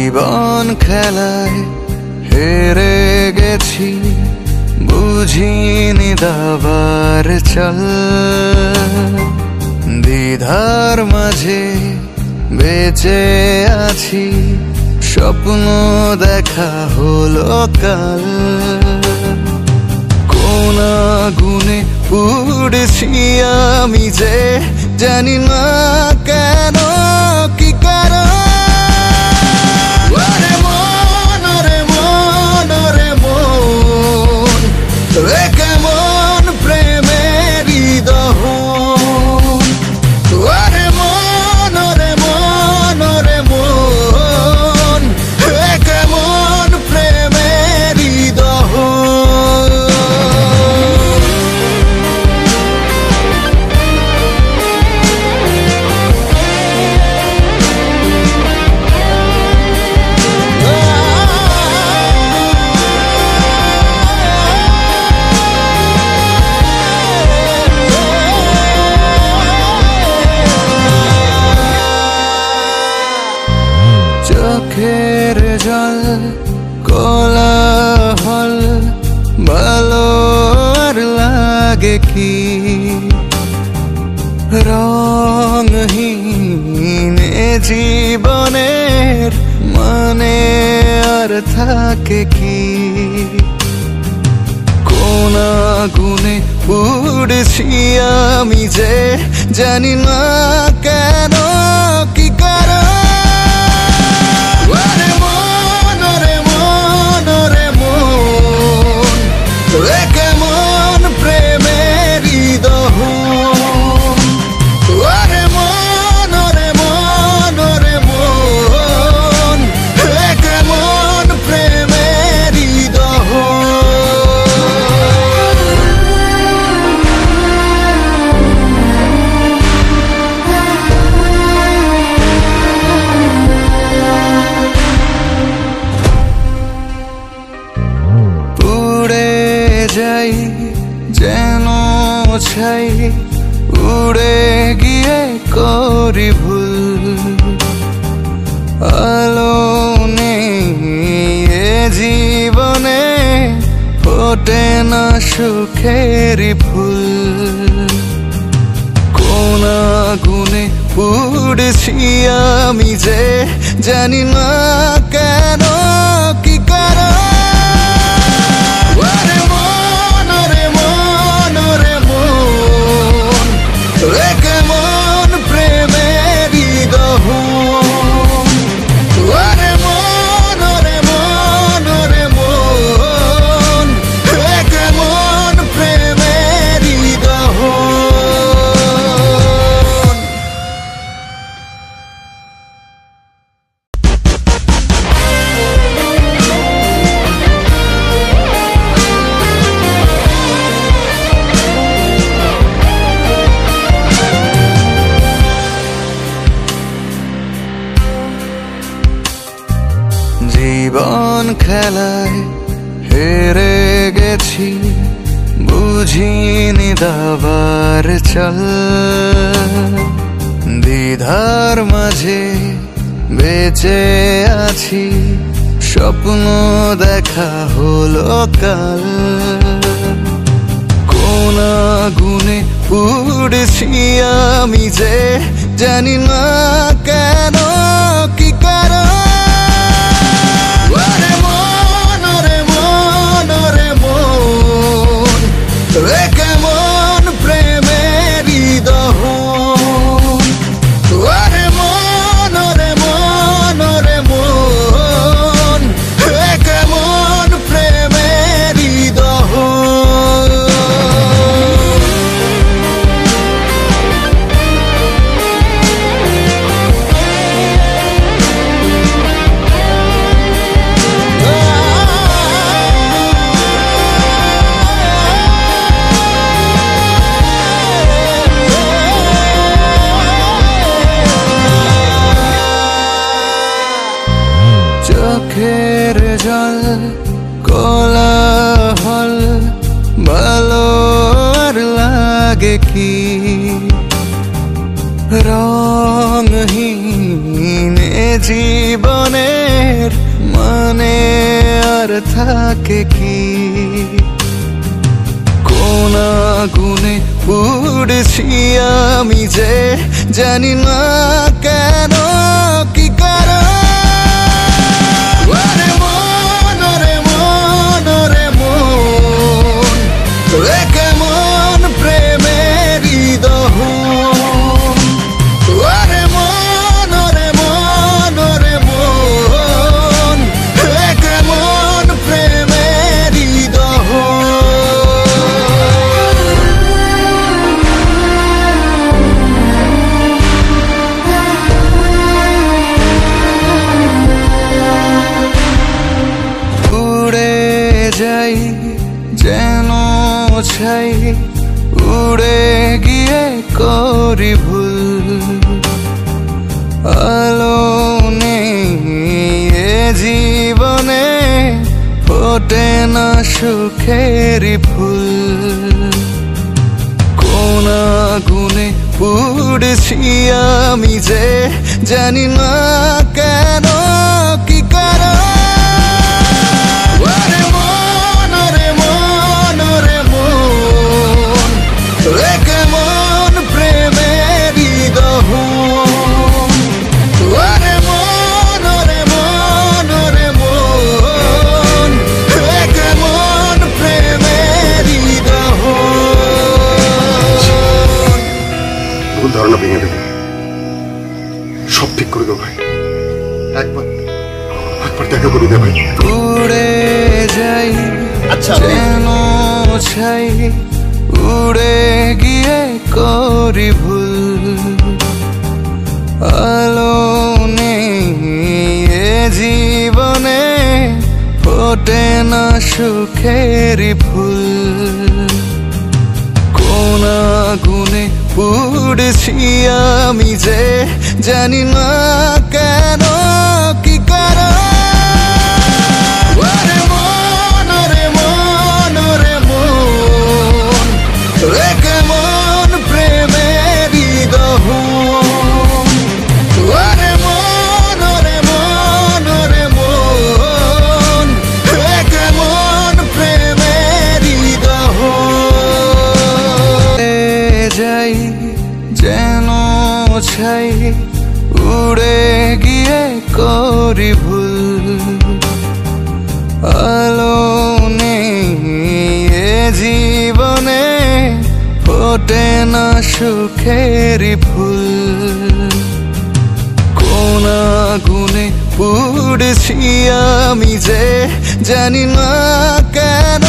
জীবন খেলায় হেরে গেছি, বুঝিনি দাবার চল। দ্বিধার মাঝে বেঁচে আছি, স্বপ্ন দেখা হলো কাল। কোন আগুনে পুড়েছি আমি যে জানি না কেন, কি কারণ। ওরে মন, ওরে মন, ওরে মন, এ কেমন প্রেমের দহন। ওরে মন, ওরে মন, ওরে মন, এ কেমন প্রেমের দহন। চোখের জল কোলাহল, ভালো আর লাগে কি। রংহীন জীবনের মানে আর থাকে কি। কোন আগুনে পুড়েছি আমি যে জানি না কেন, কি কারণ। ওরে মন, ওরে মন, ওরে মন, এ কেমন প্রেমের দহন। ওরে মন, ওরে মন, ওরে মন, এ কেমন প্রেমের দহন। যাই যেন ছাই, উড়ে গিয়ে করি ভুল। আলো নেই এ জীবনে, ফোটে না সুখের ফুল। কোন আগুনে পুড়েছি আমি যে জানি না কেন, কি কারণ। ওরে মন, ওরে মন, ওরে মন, এ কেমন প্রেমের দহন। ওরে মন, ওরে মন, ওরে মন, এ কেমন প্রেমের দহন। জীবন খেলায় হেরে গেছি, বুঝিনি দাবার চল। দ্বিধার মাঝে বেঁচে আছি, স্বপ্ন দেখা হলো কাল। কোন আগুনে পুড়েছি আমি যে জানি না কেন, কি কারণ। ওরে মন, ওরে মন, ওরে মন, এ কেমন প্রেমের দহন। ওরে মন, ওরে মন, ওরে মন, এ কেমন প্রেমের দহন। চোখের জল কোলাহল, ভালো আর লাগে কি। রংহীন জীবনের মানে আর থাকে কি? কোন আগুনে পুড়ছি আমি যে জানি না কেন কি কারণ। ওরে মন, ওরে মন, ওরে মন, এ কেমন প্রেমের দহন। ওরে মন, ওরে মন, ওরে মন, এ কেমন প্রেমের দহন। যাই যেন ছাই, উড়ে গিয়ে করি ভুল। আলো নেই এ জীবনে, ফোটে না সুখের ফুল। কোন আগুনে পুড়ছি আমি যে জানি না কেন কি কারণ। কেমন প্রেমের দহন। ওরে মন, ওরে মন, ওরে মন, কেমন প্রেমের দহন। ভুল ধারণা ভেঙে দেবো, সব ঠিক করে দেবো ভাই। একবার দেখা করি দে ভাই। উড়ে যাই যেন ছাই, উড়ে গিয়ে করি ভুল। আলো নেই এ জীবনে, ফোটে না সুখের ফুল। কোন আগুনে পুড়ছি আমি যে জানি না কেন কি কারণ। ওরে মন, ওরে মন, ওরে মন, এ কেমন প্রেমের দহন। ওরে মন, ওরে মন, ওরে মন, এ কেমন প্রেমের দহন। যাই যেন ছাই, উড়ে গিয়ে করি ভুল। আলো নেই এ জীবনে, ফোটে না সুখের ফুল। কোন আগুনে পুড়ছি আমি যে জানি না কেন।